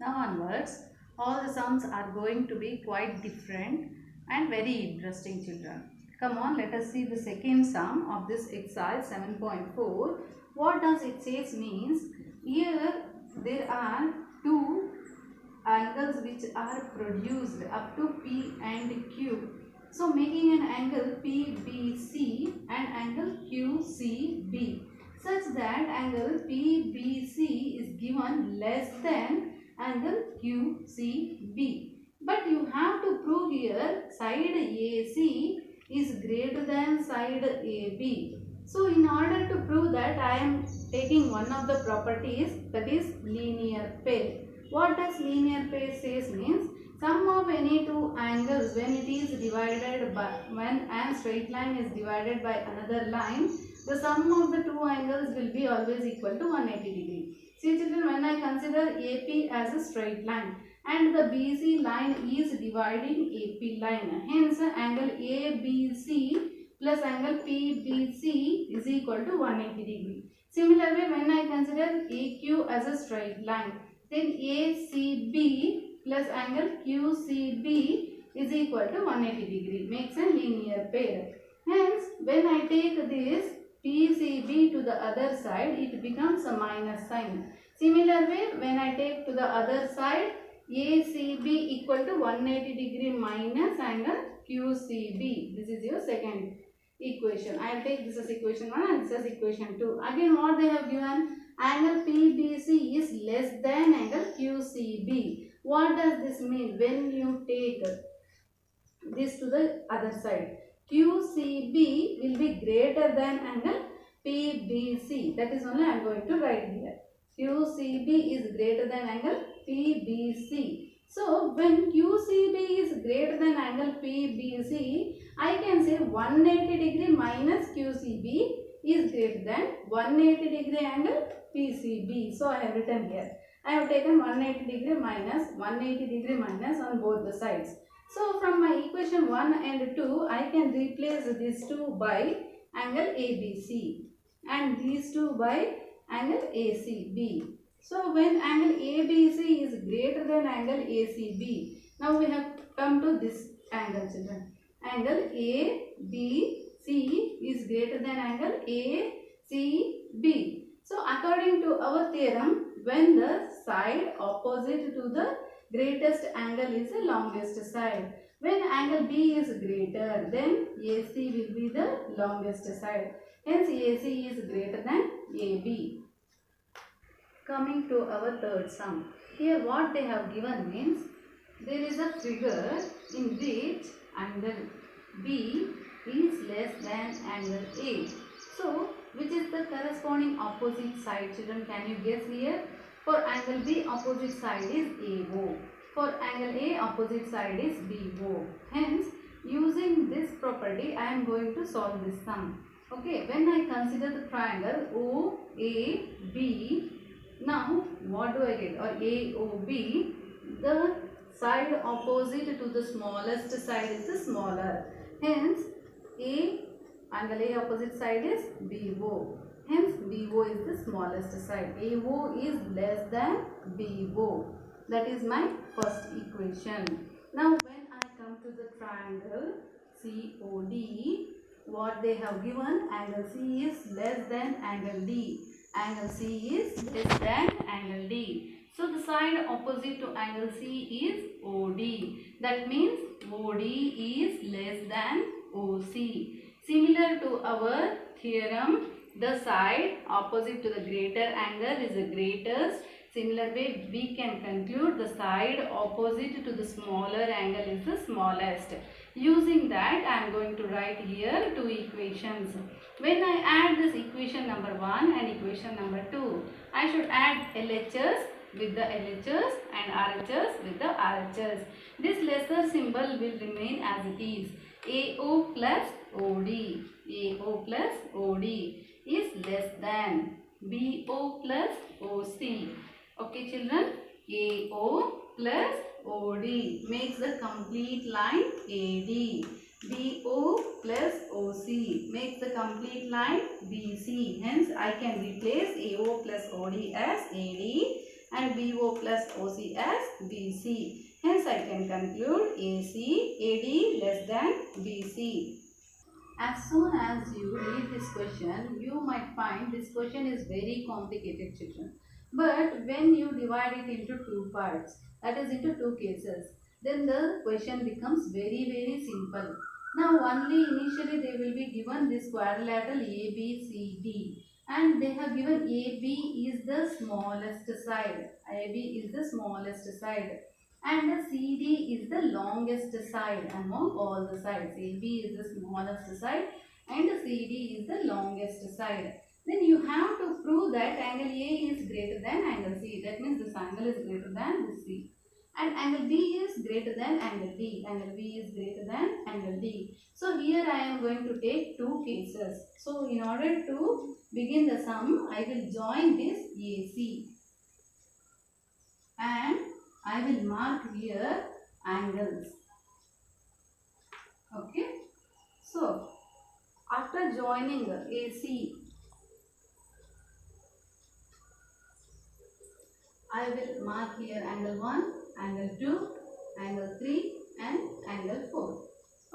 Now onwards, all the sums are going to be quite different and very interesting, children. Come on, let us see the second sum of this exercise 7.4. What does it says means, here there are two angles which are produced up to P and Q. So making an angle PBC and angle QCB, such that angle PBC is given less than angle QCB. But you have to prove here side AC is greater than side AB. So in order to prove that, I am taking one of the properties, that is linear pair. What does linear pair says means, sum of any two angles when it is divided by, when a straight line is divided by another line, the sum of the two angles will be always equal to 180 degree. See children, when I consider AP as a straight line and the BC line is dividing AP line, hence angle ABC plus angle PBC is equal to 180 degree. Similarly, when I consider AQ as a straight line, then ACB plus angle QCB is equal to 180 degree, makes a linear pair. Hence, when I take this PCB to the other side, it becomes a minus sign. Similarly, when I take to the other side, ACB equal to 180 degree minus angle QCB. This is your second equation. I will take this as equation 1 and this as equation 2. Again, what they have given? Angle PBC is less than angle QCB. What does this mean? When you take this to the other side, QCB will be greater than angle PBC. That is only I am going to write here. QCB is greater than angle PBC. So, when QCB is greater than angle PBC, I can say 180 degree minus QCB is greater than 180 degree angle PCB. So, I have written here. I have taken 180 degree minus 180 degree minus on both the sides. So, from my equation 1 and 2, I can replace these two by angle ABC and these two by angle ACB. So, when angle ABC is greater than angle ACB, now we have come to this angle, children. Angle ABC is greater than angle ACB. So, according to our theorem, when the side opposite to the greatest angle is the longest side. When angle B is greater, then AC will be the longest side. Hence, AC is greater than AB. Coming to our third sum. Here what they have given means, there is a figure in which angle B is less than angle A. So, which is the corresponding opposite side, children? Can you guess here? For angle B, opposite side is AO. For angle A, opposite side is BO. Hence, using this property, I am going to solve this sum. Okay, when I consider the triangle OAB, now what do I get? Or AOB, the side opposite to the smallest side is the smaller. Hence, angle A opposite side is BO. Hence, BO is the smallest side. AO is less than BO. That is my first equation. Now, when I come to the triangle COD, what they have given? Angle C is less than angle D. Angle C is less than angle D. So, the side opposite to angle C is OD. That means OD is less than OC. Similar to our theorem, the side opposite to the greater angle is the greatest. Similarly, we can conclude the side opposite to the smaller angle is the smallest. Using that, I am going to write here two equations. When I add this equation number 1 and equation number 2, I should add LHS with the LHS and RHS with the RHS. This lesser symbol will remain as it is. AO plus OD. AO plus OD is less than BO plus OC. Okay, children, AO plus OD makes the complete line AD. BO plus OC makes the complete line BC. Hence, I can replace AO plus OD as AD and BO plus OC as BC. Hence I can conclude AD less than BC. As soon as you read this question, you might find this question is very complicated, children. But when you divide it into two parts, that is into two cases, then the question becomes very simple. Now only initially they will be given this quadrilateral ABCD, and they have given AB is the smallest side. AB is the smallest side and the CD is the longest side among all the sides. AB is the smallest side and the CD is the longest side. Then you have to prove that angle A is greater than angle C. That means this angle is greater than this C. And angle B is greater than angle D. Angle B is greater than angle D. So here I am going to take two cases. So in order to begin the sum, I will join this AC. And I will mark here angles. Okay. So, after joining AC, I will mark here angle 1, angle 2, angle 3 and angle 4.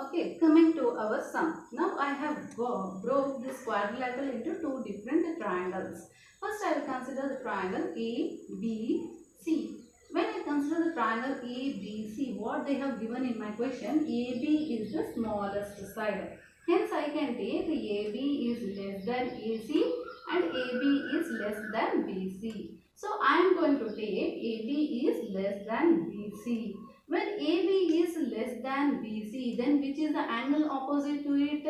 Okay, coming to our sum. Now I have broke this quadrilateral into two different triangles. First I will consider the triangle ABC. When I consider the triangle ABC, what they have given in my question, AB is the smallest side. Hence, I can take AB is less than AC and AB is less than BC. So, I am going to take AB is less than BC. When AB is less than BC, then which is the angle opposite to it?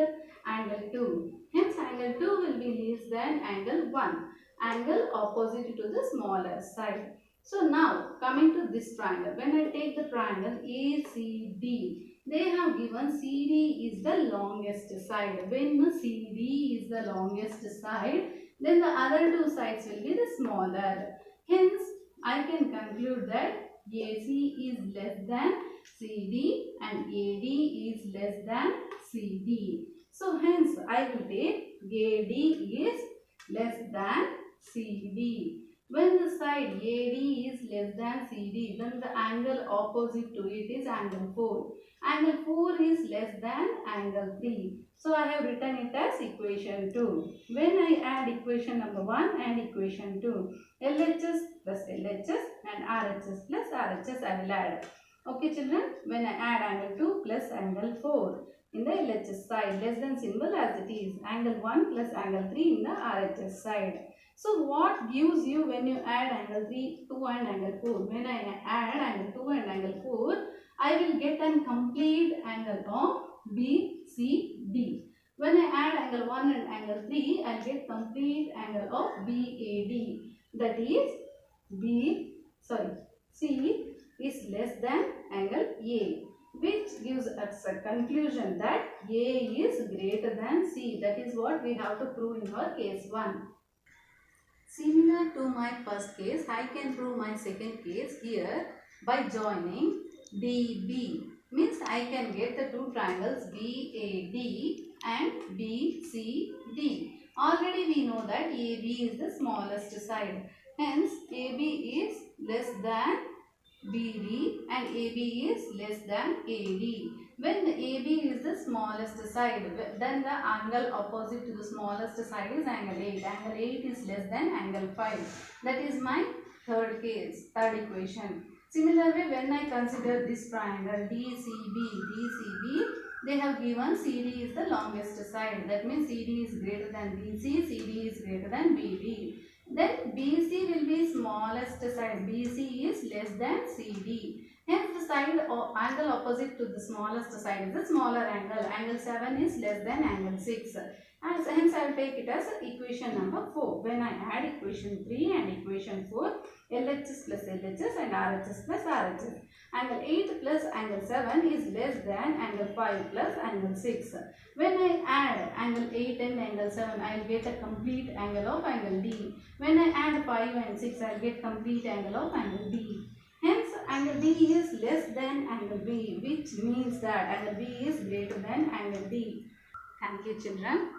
Angle 2. Hence, angle 2 will be less than angle 1. Angle opposite to the smaller side. So now coming to this triangle, when I take the triangle ACD, they have given CD is the longest side. When CD is the longest side, then the other two sides will be the smaller. Hence, I can conclude that AC is less than CD and AD is less than CD. So hence, I will take AD is less than CD. When the side AD is less than CD, then the angle opposite to it is angle 4. Angle 4 is less than angle 3. So, I have written it as equation 2. When I add equation number 1 and equation 2, LHS plus LHS and RHS plus RHS I will add. Okay children, when I add angle 2 plus angle 4 in the LHS side, less than symbol as it is, angle 1 plus angle 3 in the RHS side. So what gives you when you add angle 2 and angle 4? When I add angle 2 and angle 4, I will get a complete angle of BCD. When I add angle 1 and angle 3, I will get complete angle of BAD. That is C is less than angle A, which gives us a conclusion that A is greater than C. That is what we have to prove in our case 1. Similar to my first case, I can prove my second case here by joining DB. Means I can get the two triangles BAD and BCD. Already we know that AB is the smallest side. Hence, AB is less than BD and AB is less than AD. When AB is the smallest side, then the angle opposite to the smallest side is angle 8. Angle 8 is less than angle 5. That is my third equation. Similarly, when I consider this triangle DCB, they have given CD is the longest side. That means CD is greater than BC, CD is greater than BD. Then BC will be smallest side. BC is less than CD. Hence the side or angle opposite to the smallest side is the smaller angle. Angle 7 is less than angle 6. And hence I will take it as equation number 4. When I add equation 3 and equation 4, LHS plus LHS and RHS plus RHS. Angle 8 plus angle 7 is less than angle 5 plus angle 6. When I add angle 8 and angle 7, I will get a complete angle of angle D. When I add 5 and 6, I will get complete angle of angle D. Hence, angle D is less than angle B, which means that angle B is greater than angle D. Thank you, children.